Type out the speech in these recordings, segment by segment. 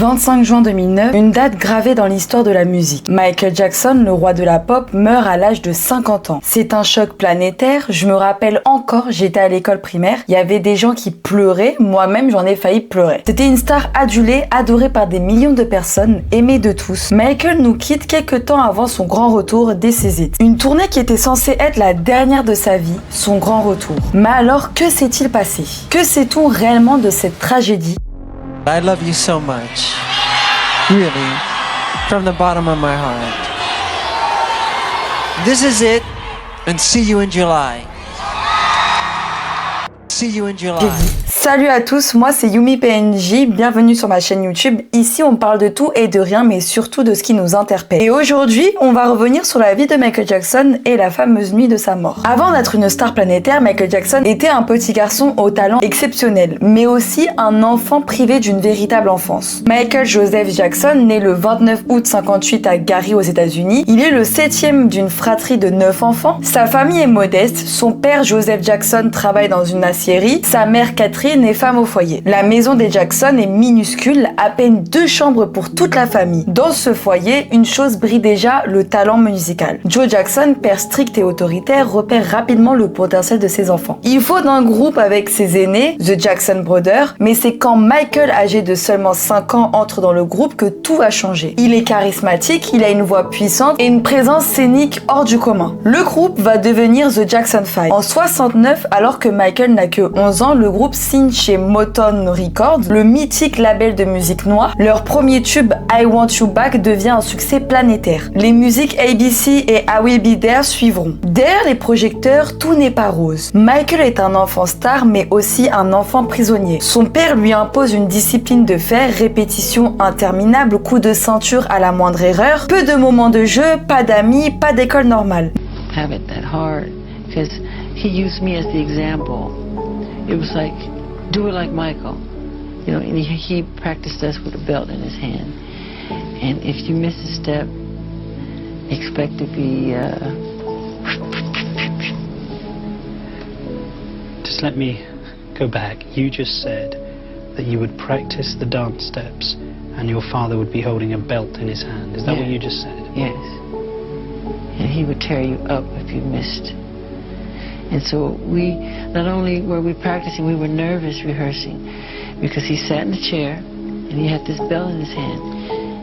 25 juin 2009, une date gravée dans l'histoire de la musique. Michael Jackson, le roi de la pop, meurt à l'âge de 50 ans. C'est un choc planétaire, je me rappelle encore, j'étais à l'école primaire, il y avait des gens qui pleuraient, moi-même j'en ai failli pleurer. C'était une star adulée, adorée par des millions de personnes, aimée de tous. Michael nous quitte quelques temps avant son grand retour dès ses hits. Une tournée qui était censée être la dernière de sa vie, son grand retour. Mais alors, que s'est-il passé? Que sait-on réellement de cette tragédie? I love you so much. Really. From the bottom of my heart. This is it. And see you in July. See you in July. Salut à tous, moi c'est Yumi PNJ, bienvenue sur ma chaîne YouTube. Ici on parle de tout et de rien, mais surtout de ce qui nous interpelle. Et aujourd'hui, on va revenir sur la vie de Michael Jackson et la fameuse nuit de sa mort. Avant d'être une star planétaire, Michael Jackson était un petit garçon au talent exceptionnel, mais aussi un enfant privé d'une véritable enfance. Michael Joseph Jackson, né le 29 août 58 à Gary aux États-Unis, il est le 7e d'une fratrie de 9 enfants. Sa famille est modeste, son père Joseph Jackson travaille dans une aciérie, sa mère Catherine est femme au foyer. La maison des Jackson est minuscule, à peine 2 chambres pour toute la famille. Dans ce foyer, une chose brille déjà, le talent musical. Joe Jackson, père strict et autoritaire, repère rapidement le potentiel de ses enfants. Il faut d'un groupe avec ses aînés, The Jackson Brothers, mais c'est quand Michael, âgé de seulement 5 ans, entre dans le groupe que tout va changer. Il est charismatique, il a une voix puissante et une présence scénique hors du commun. Le groupe va devenir The Jackson 5. En 69, alors que Michael n'a que 11 ans, le groupe signe chez Motown Records, le mythique label de musique noire. Leur premier tube, I Want You Back, devient un succès planétaire. Les musiques ABC et I Will Be There suivront. Derrière les projecteurs, tout n'est pas rose. Michael est un enfant star, mais aussi un enfant prisonnier. Son père lui impose une discipline de fer, répétition interminable, coups de ceinture à la moindre erreur, peu de moments de jeu, pas d'amis, pas d'école normale. Have it that hard, because he used me as the example. It was like, do it like Michael, you know, and he practiced us with a belt in his hand. And if you miss a step, expect to be, Just let me go back. You just said that you would practice the dance steps and your father would be holding a belt in his hand. Is that what you just said? Yes. And he would tear you up if you missed. And so we, not only were we practicing, we were nervous rehearsing because he sat in the chair and he had this bell in his hand.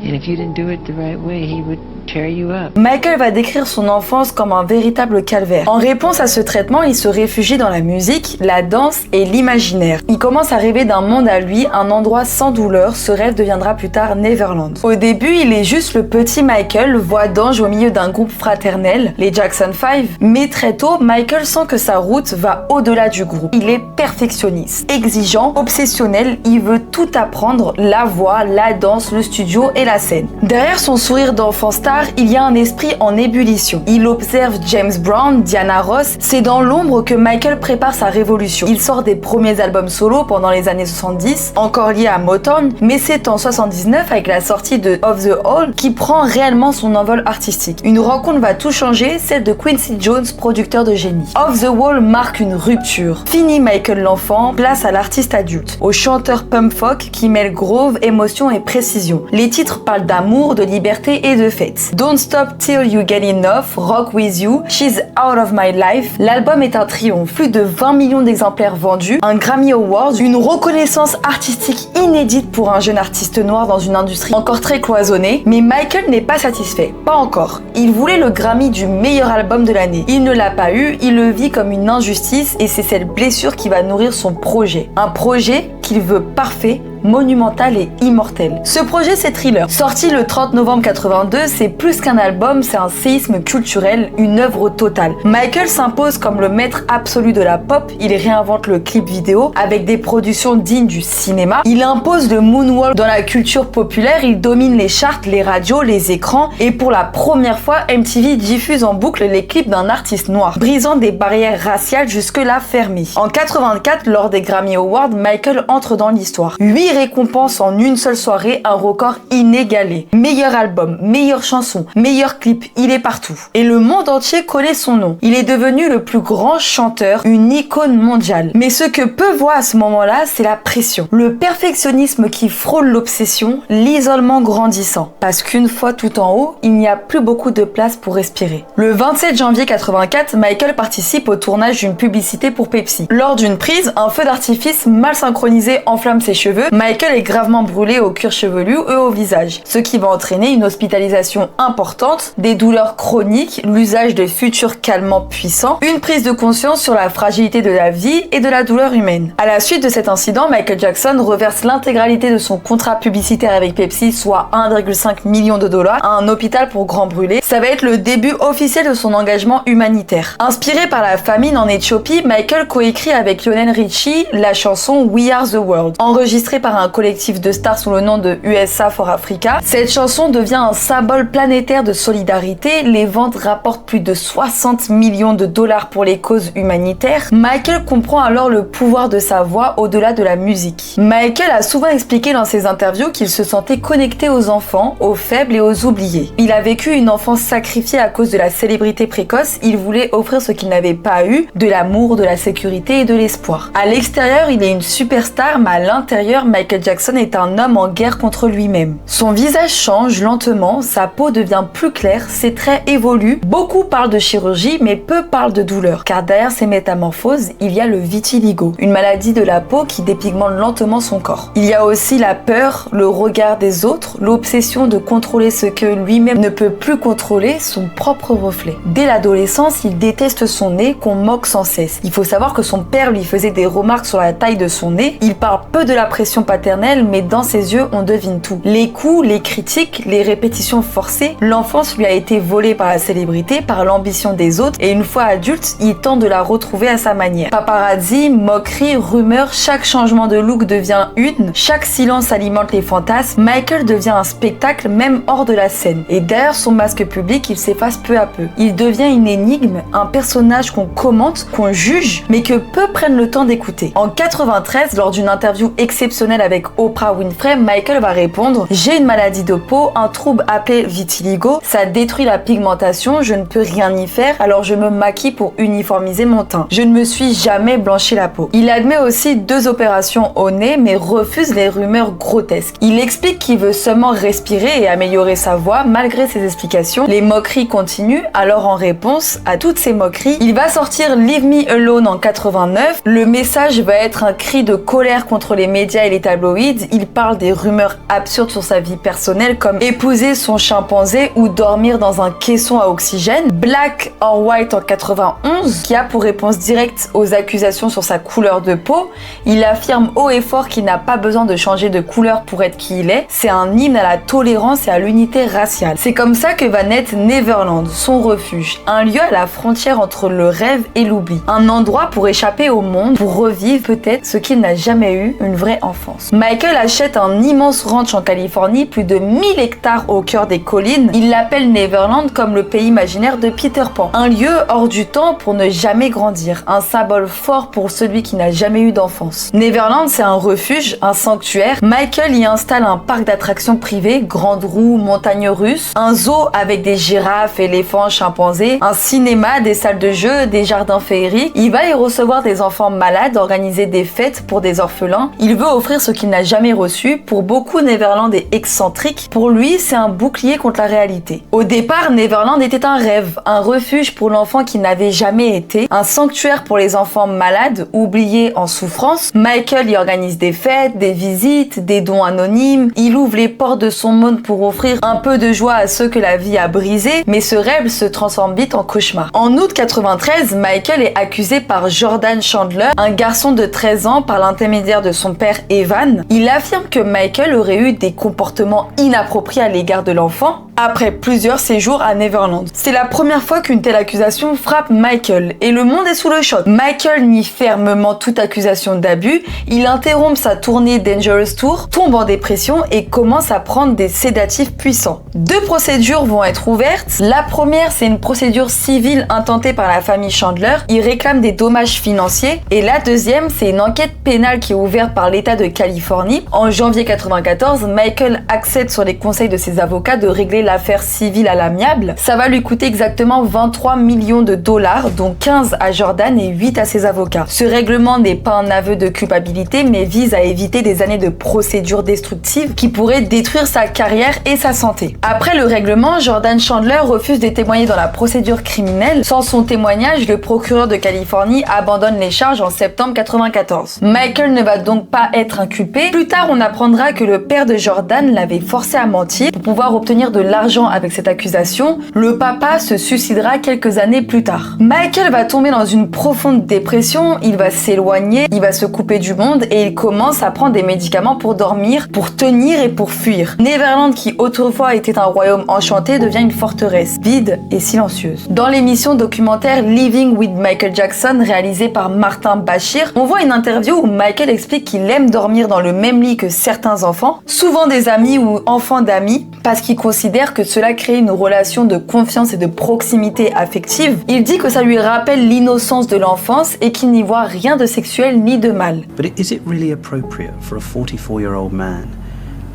And if you didn't do it the right way, he would tear you up. Michael va décrire son enfance comme un véritable calvaire. En réponse à ce traitement, il se réfugie dans la musique, la danse et l'imaginaire. Il commence à rêver d'un monde à lui, un endroit sans douleur. Ce rêve deviendra plus tard Neverland. Au début, il est juste le petit Michael, voix d'ange au milieu d'un groupe fraternel, les Jackson 5. Mais très tôt, Michael sent que sa route va au-delà du groupe. Il est perfectionniste, exigeant, obsessionnel. Il veut tout apprendre, la voix, la danse, le studio et la scène. Derrière son sourire d'enfant star, il y a un esprit en ébullition. Il observe James Brown, Diana Ross. C'est dans l'ombre que Michael prépare sa révolution. Il sort des premiers albums solo pendant les années 70, encore liés à Motown, mais c'est en 79 avec la sortie de Off the Wall qui prend réellement son envol artistique. Une rencontre va tout changer, celle de Quincy Jones, producteur de génie. Off the Wall marque une rupture. Fini Michael l'enfant, place à l'artiste adulte, au chanteur pump folk qui mêle groove, émotion et précision. Les titres parlent d'amour, de liberté et de fête. Don't Stop Till You Get Enough, Rock With You, She's Out of My Life. L'album est un triomphe, plus de 20 millions d'exemplaires vendus, un Grammy Award, une reconnaissance artistique inédite pour un jeune artiste noir dans une industrie encore très cloisonnée. Mais Michael n'est pas satisfait, pas encore. Il voulait le Grammy du meilleur album de l'année. Il ne l'a pas eu, il le vit comme une injustice et c'est cette blessure qui va nourrir son projet. Un projet qu'il veut parfait, monumental et immortel. Ce projet, c'est Thriller. Sorti le 30 novembre 82, c'est plus qu'un album, c'est un séisme culturel, une œuvre totale. Michael s'impose comme le maître absolu de la pop, il réinvente le clip vidéo avec des productions dignes du cinéma. Il impose le moonwalk dans la culture populaire, il domine les charts, les radios, les écrans et pour la première fois, MTV diffuse en boucle les clips d'un artiste noir, brisant des barrières raciales jusque-là fermées. En 84, lors des Grammy Awards, Michael entre dans l'histoire. 8 récompenses en une seule soirée un record inégalé. Meilleur album, meilleure chanson, meilleur clip, il est partout. Et le monde entier connaît son nom. Il est devenu le plus grand chanteur, une icône mondiale. Mais ce que peu voient à ce moment-là, c'est la pression. Le perfectionnisme qui frôle l'obsession, l'isolement grandissant. Parce qu'une fois tout en haut, il n'y a plus beaucoup de place pour respirer. Le 27 janvier 84, Michael participe au tournage d'une publicité pour Pepsi. Lors d'une prise, un feu d'artifice mal synchronisé enflamme ses cheveux. Michael est gravement brûlé au cuir chevelu et au visage, ce qui va entraîner une hospitalisation importante, des douleurs chroniques, l'usage de futurs calmants puissants, une prise de conscience sur la fragilité de la vie et de la douleur humaine. À la suite de cet incident, Michael Jackson reverse l'intégralité de son contrat publicitaire avec Pepsi, soit 1,5 million de dollars, à un hôpital pour grands brûlés. Ça va être le début officiel de son engagement humanitaire. Inspiré par la famine en Éthiopie, Michael coécrit avec Lionel Richie la chanson We Are the World. Enregistrée par un collectif de stars sous le nom de USA for Africa, cette chanson devient un symbole planétaire de solidarité. Les ventes rapportent plus de 60 millions de dollars pour les causes humanitaires. Michael comprend alors le pouvoir de sa voix au-delà de la musique. Michael a souvent expliqué dans ses interviews qu'il se sentait connecté aux enfants, aux faibles et aux oubliés. Il a vécu une enfance sacrifiée à cause de la célébrité précoce. Il voulait offrir ce qu'il n'avait pas eu, de l'amour, de la sécurité et de l'espoir. À l'extérieur, il est une superstar, mais à l'intérieur, Michael Jackson est un homme en guerre contre lui-même. Son visage change lentement, sa peau devient plus claire, ses traits évoluent. Beaucoup parlent de chirurgie, mais peu parlent de douleur, car derrière ces métamorphoses, il y a le vitiligo, une maladie de la peau qui dépigmente lentement son corps. Il y a aussi la peur, le regard des autres, l'obsession de contrôler ce que lui-même ne peut plus contrôler, son propre reflet. Dès l'adolescence, il déteste son nez qu'on moque sans cesse. Il faut savoir que son père lui faisait des remarques sur la taille de son nez. Il parle peu de la pression paternelle, mais dans ses yeux, on devine tout. Les coups, les critiques, les répétitions forcées, l'enfance lui a été volée par la célébrité, par l'ambition des autres, et une fois adulte, il tente de la retrouver à sa manière. Paparazzi, moqueries, rumeurs, chaque changement de look devient une, chaque silence alimente les fantasmes. Michael devient un spectacle même hors de la scène. Et derrière son masque public, il s'efface peu à peu. Il devient une énigme, un personnage qu'on commente, qu'on juge, mais que peu prennent le temps d'écouter. En 93, lors d'une interview exceptionnelle avec Oprah Winfrey, Michael va répondre: j'ai une maladie de peau, un trouble appelé vitiligo, ça détruit la pigmentation, je ne peux rien y faire, alors je me maquille pour uniformiser mon teint. Je ne me suis jamais blanchi la peau. Il admet aussi 2 opérations au nez, mais refuse les rumeurs grotesques. Il explique qu'il veut seulement respirer et améliorer sa voix. Malgré ses explications, les moqueries continuent. Alors en réponse à toutes ces moqueries, il va sortir Leave Me Alone en 89. Le message va être un cri de colère contre les médias et les tabloïds. Il parle des rumeurs absurdes sur sa vie personnelle, comme épouser son chimpanzé ou dormir dans un caisson à oxygène. Black or White en 91, qui a pour réponse directe aux accusations sur sa couleur de peau. Il affirme haut et fort qu'il n'a pas besoin de changer de couleur pour être qui il est. C'est un hymne à la tolérance et à l'unité raciale. C'est comme ça que va naître Neverland, son refuge, un lieu à la frontière entre le rêve et l'oubli, un endroit pour échapper au monde, pour revivre peut-être ce qu'il n'a jamais eu, une vraie enfance. Michael achète un immense ranch en Californie, plus de 1000 hectares au cœur des collines. Il l'appelle Neverland, comme le pays imaginaire de Peter Pan, un lieu hors du temps pour ne jamais grandir, un symbole fort pour celui qui n'a jamais eu d'enfance. Neverland, c'est un refuge, un sanctuaire. Michael y installe un parc d'attractions privé, grandes roues, montagnes russes, un zoo avec des girafes, éléphants, chimpanzés, un cinéma, des salles de jeux, des jardins féeriques. Il va y recevoir des enfants malades, organiser des fêtes pour des orphelins. Il veut offrir ce qu'il n'a jamais reçu. Pour beaucoup, Neverland est excentrique. Pour lui, c'est un bouclier contre la réalité. Au départ, Neverland était un rêve, un refuge pour l'enfant qui n'avait jamais été, un sanctuaire pour les enfants malades, oubliés en souffrance. Michael y organise des fêtes, des visites, des dons anonymes. Il ouvre les portes de son monde pour offrir un peu de joie à ceux que la vie a brisés, mais ce rêve se transforme vite en cauchemar. En août 93, Michael est accusé par Jordan Chandler, un garçon de 13 ans, par l'intermédiaire de son père Evan. Il affirme que Michael aurait eu des comportements inappropriés à l'égard de l'enfant. après plusieurs séjours à Neverland. C'est la première fois qu'une telle accusation frappe Michael et le monde est sous le choc. Michael nie fermement toute accusation d'abus, il interrompt sa tournée Dangerous Tour, tombe en dépression et commence à prendre des sédatifs puissants. 2 procédures vont être ouvertes. La première, c'est une procédure civile intentée par la famille Chandler. Ils réclament des dommages financiers. Et la deuxième, c'est une enquête pénale qui est ouverte par l'État de Californie. En janvier 1994, Michael accède sur les conseils de ses avocats de régler l'affaire civile à l'amiable. Ça va lui coûter exactement 23 millions de dollars, dont 15 à Jordan et 8 à ses avocats. Ce règlement n'est pas un aveu de culpabilité, mais vise à éviter des années de procédures destructives qui pourraient détruire sa carrière et sa santé. Après le règlement, Jordan Chandler refuse de témoigner dans la procédure criminelle. Sans son témoignage, le procureur de Californie abandonne les charges en septembre 1994. Michael ne va donc pas être inculpé. Plus tard, on apprendra que le père de Jordan l'avait forcé à mentir pour pouvoir obtenir de l'argent avec cette accusation. Le papa se suicidera quelques années plus tard. Michael va tomber dans une profonde dépression, il va s'éloigner, il va se couper du monde et il commence à prendre des médicaments pour dormir, pour tenir et pour fuir. Neverland, qui autrefois était un royaume enchanté, devient une forteresse vide et silencieuse. Dans l'émission documentaire Living with Michael Jackson, réalisée par Martin Bashir, on voit une interview où Michael explique qu'il aime dormir dans le même lit que certains enfants, souvent des amis ou enfants d'amis, parce qu'il considère que cela crée une relation de confiance et de proximité affective. Il dit que ça lui rappelle l'innocence de l'enfance et qu'il n'y voit rien de sexuel ni de mal. But is it really appropriate for a 44-year-old man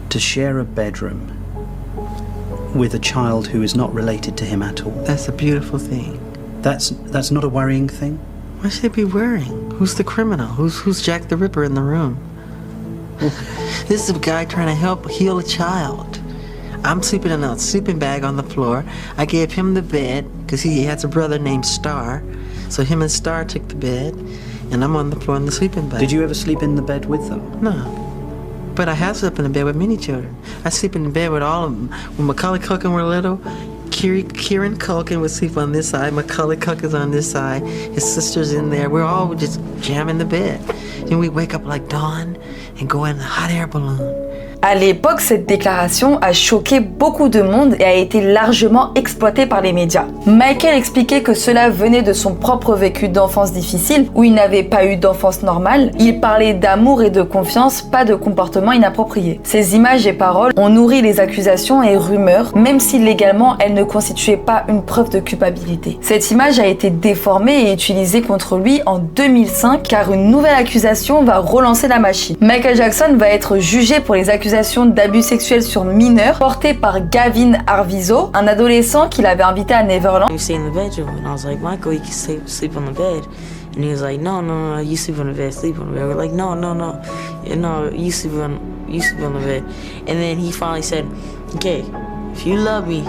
to share a bedroom with a child who is not related to him at all? That's a beautiful thing. That's not a worrying thing? Why should they be worrying? Who's the criminal? Who's Jack the Ripper in the room? This is a guy trying to help heal a child. I'm sleeping in a sleeping bag on the floor. I gave him the bed because he has a brother named Star. So him and Star took the bed, and I'm on the floor in the sleeping bag. Did you ever sleep in the bed with them? No. But I have slept in the bed with many children. I sleep in the bed with all of them. When Macaulay Culkin were little, Kieran Culkin would sleep on this side, Macaulay Culkin's on this side, his sister's in there. We're all just jamming the bed. Then we wake up like dawn and go in a hot air balloon. À l'époque, cette déclaration a choqué beaucoup de monde et a été largement exploitée par les médias. Michael expliquait que cela venait de son propre vécu d'enfance difficile, où il n'avait pas eu d'enfance normale. Il parlait d'amour et de confiance, pas de comportement inapproprié. Ces images et paroles ont nourri les accusations et rumeurs, même si légalement elles ne constituaient pas une preuve de culpabilité. Cette image a été déformée et utilisée contre lui en 2005, car une nouvelle accusation va relancer la machine. Michael Jackson va être jugé pour les accusations d'abus sexuels sur mineurs portées par Gavin Arvizo, un adolescent qu'il avait invité à Neverland. You stay in the bedroom, and I was like, Michael, you can sleep on the bed. And he was like, no, you sleep on the bed, sleep on the bed. We're like, no, you sleep on the bed. And then he finally said, okay, if you love me,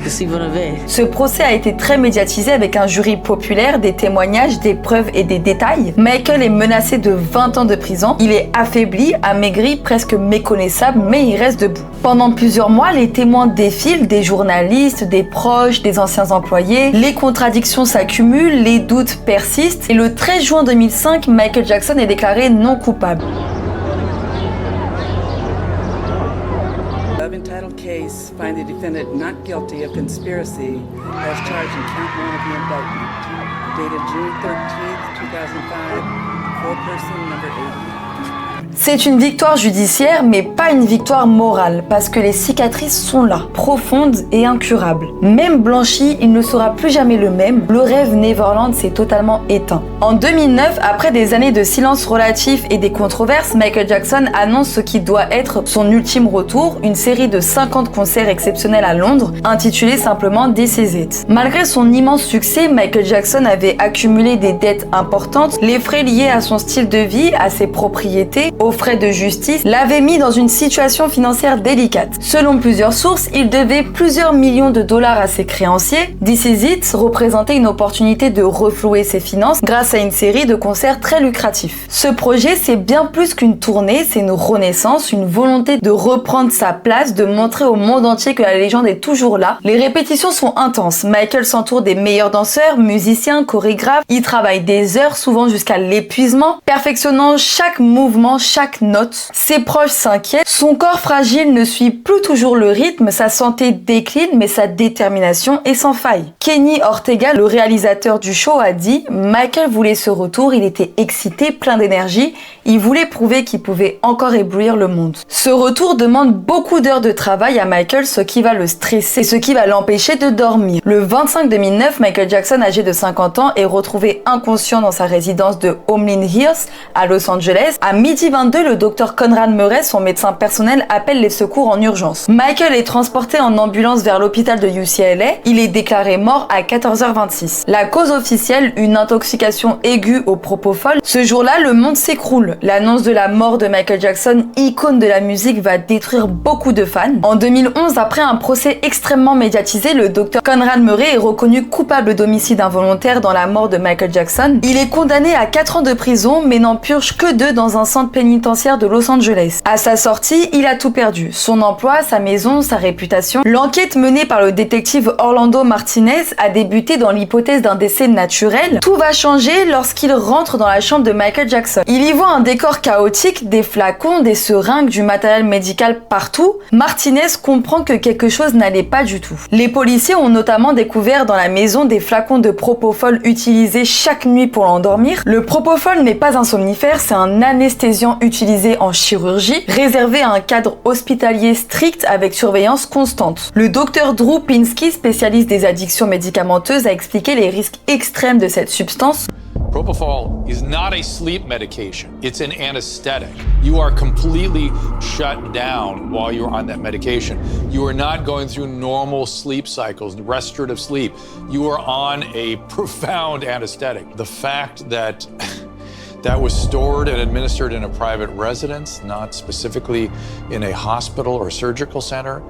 you sleep on the bed. Ce procès a été très médiatisé avec un jury populaire, des témoignages, des preuves et des détails. Michael est menacé de 20 ans de prison. Il est affaibli, amaigri, presque méconnaissable, mais il reste debout. Pendant plusieurs mois, les témoins défilent, des journalistes, des proches, des anciens employés. Les contradictions s'accumulent, les doutes persistent. Et le 13 juin 2005, Michael Jackson est déclaré non coupable. Entitled case find the defendant not guilty of conspiracy as charged in count 1 of the indictment, dated June 13th, 2005, foreperson number 80. C'est une victoire judiciaire, mais pas une victoire morale, parce que les cicatrices sont là, profondes et incurables. Même blanchi, il ne sera plus jamais le même. Le rêve Neverland s'est totalement éteint. En 2009, après des années de silence relatif et des controverses, Michael Jackson annonce ce qui doit être son ultime retour, une série de 50 concerts exceptionnels à Londres, intitulée simplement This Is It. Malgré son immense succès, Michael Jackson avait accumulé des dettes importantes, les frais liés à son style de vie, à ses propriétés, aux frais de justice, l'avaient mis dans une situation financière délicate. Selon plusieurs sources, il devait plusieurs millions de dollars à ses créanciers. This Is It représentait une opportunité de reflouer ses finances grâce à une série de concerts très lucratifs. Ce projet, c'est bien plus qu'une tournée, c'est une renaissance, une volonté de reprendre sa place, de montrer au monde entier que la légende est toujours là. Les répétitions sont intenses. Michael s'entoure des meilleurs danseurs, musiciens, chorégraphes. Il travaille des heures, souvent jusqu'à l'épuisement, perfectionnant chaque mouvement, chaque note. Ses proches s'inquiètent, son corps fragile ne suit plus toujours le rythme, sa santé décline mais sa détermination est sans faille. Kenny Ortega, le réalisateur du show, a dit « Michael voulait ce retour, il était excité, plein d'énergie, il voulait prouver qu'il pouvait encore éblouir le monde. » Ce retour demande beaucoup d'heures de travail à Michael, ce qui va le stresser et ce qui va l'empêcher de dormir. Le 25 2009, Michael Jackson, âgé de 50 ans, est retrouvé inconscient dans sa résidence de Homeland Hills à Los Angeles. À 12h22, le docteur Conrad Murray, son médecin personnel, appelle les secours en urgence. Michael est transporté en ambulance vers l'hôpital de UCLA. Il est déclaré mort à 14h26. La cause officielle, une intoxication aiguë au propofol. Ce jour-là, le monde s'écroule. L'annonce de la mort de Michael Jackson, icône de la musique, va détruire beaucoup de fans. En 2011, après un procès extrêmement médiatisé, le docteur Conrad Murray est reconnu coupable d'homicide involontaire dans la mort de Michael Jackson. Il est condamné à 4 ans de prison, mais n'en purge que 2 dans un centre pénitentiaire de Los Angeles. À sa sortie, il a tout perdu. Son emploi, sa maison, sa réputation. L'enquête menée par le détective Orlando Martinez a débuté dans l'hypothèse d'un décès naturel. Tout va changer lorsqu'il rentre dans la chambre de Michael Jackson. Il y voit un décor chaotique, des flacons, des seringues, du matériel médical partout. Martinez comprend que quelque chose n'allait pas du tout. Les policiers ont notamment découvert dans la maison des flacons de propofol utilisés chaque nuit pour l'endormir. Le propofol n'est pas un somnifère, c'est un anesthésiant utilisé en chirurgie, réservé à un cadre hospitalier strict avec surveillance constante. Le docteur Drew Pinsky, spécialiste des addictions médicamenteuses, a expliqué les risques extrêmes de cette substance. Propofol is not a sleep medication. It's an anesthetic. You are completely shut down while you're on that medication. You are not going through normal sleep cycles, restorative sleep. You are on a profound anesthetic. The fact that that was stored and administered in a private residence, not specifically in a hospital or surgical center,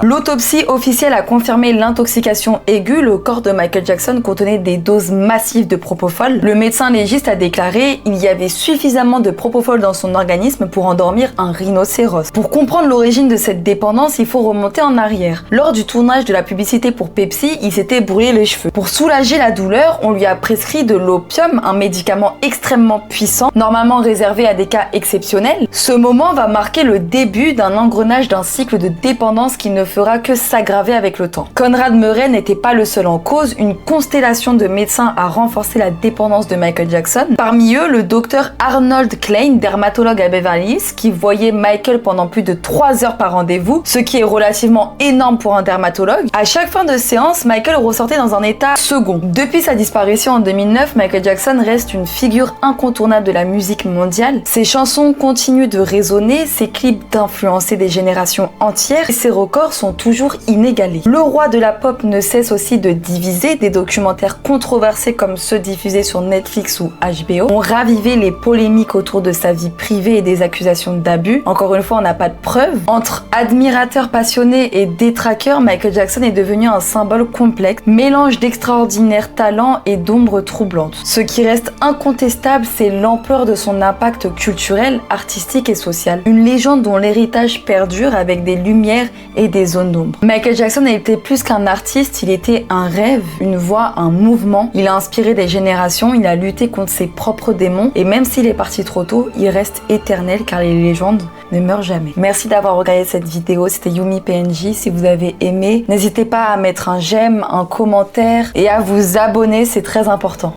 L'autopsie officielle a confirmé l'intoxication aiguë. Le corps de Michael Jackson contenait des doses massives de propofol. Le médecin légiste a déclaré qu'il y avait suffisamment de propofol dans son organisme pour endormir un rhinocéros. Pour comprendre l'origine de cette dépendance, il faut remonter en arrière. Lors du tournage de la publicité pour Pepsi, il s'était brûlé les cheveux. Pour soulager la douleur, on lui a prescrit de l'opium, un médicament extrêmement puissant, normalement réservé à des cas exceptionnels. Ce moment va marquer le début d'un engrenage d'un cycle de dépendance qui ne fera que s'aggraver avec le temps. Conrad Murray n'était pas le seul en cause, une constellation de médecins a renforcé la dépendance de Michael Jackson. Parmi eux, le docteur Arnold Klein, dermatologue à Beverly Hills, qui voyait Michael pendant plus de 3 heures par rendez-vous, ce qui est relativement énorme pour un dermatologue. À chaque fin de séance, Michael ressortait dans un état second. Depuis sa disparition en 2009, Michael Jackson reste une figure incontournable de la musique mondiale. Ses chansons continuent de résonner, ses clips d'influencer des générations entières et ses records sont toujours inégalés. Le roi de la pop ne cesse aussi de diviser. Des documentaires controversés comme ceux diffusés sur Netflix ou HBO ont ravivé les polémiques autour de sa vie privée et des accusations d'abus. Encore une fois, on n'a pas de preuves. Entre admirateurs passionnés et détraqueurs, Michael Jackson est devenu un symbole complexe, mélange d'extraordinaire talent et d'ombres troublantes. Ce qui reste incontestable, c'est l'ampleur de son impact culturel, artistique et social. Une légende dont l'héritage perdure avec des lumières et des zones d'ombre. Michael Jackson était plus qu'un artiste, il était un rêve, une voix, un mouvement. Il a inspiré des générations, il a lutté contre ses propres démons et même s'il est parti trop tôt, il reste éternel car les légendes ne meurent jamais. Merci d'avoir regardé cette vidéo, c'était Yumi PNJ. Si vous avez aimé, n'hésitez pas à mettre un j'aime, un commentaire et à vous abonner, c'est très important.